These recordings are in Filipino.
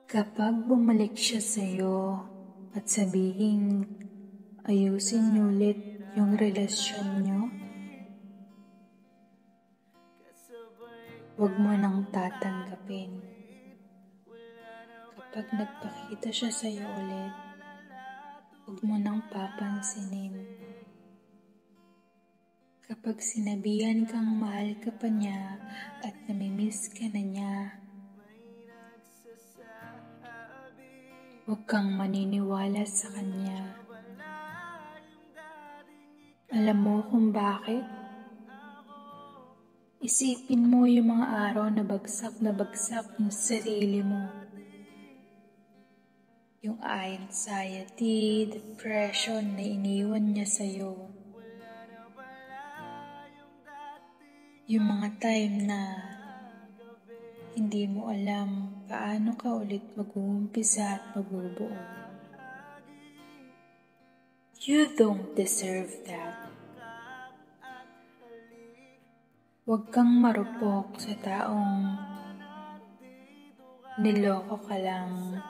Kapag bumalik siya sa'yo at sabihing ayusin niyo ulit yung relasyon niyo, huwag mo nang tatanggapin. Kapag nagpakita siya sa'yo ulit, huwag mo nang papansinin. Kapag sinabihan kang mahal ka pa niya at namimiss ka na niya, huwag kang maniniwala sa kanya. Alam mo kung bakit? Isipin mo yung mga araw na bagsak yung sarili mo. Yung anxiety, depression na iniwan niya sa'yo. Yung mga time na hindi mo alam paano ka ulit mag-uumpisa at magbubuo. You don't deserve that. Huwag kang marupok sa taong niloko ka lang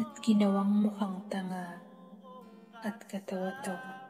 at ginawang mukhang tanga at katawa-tawa.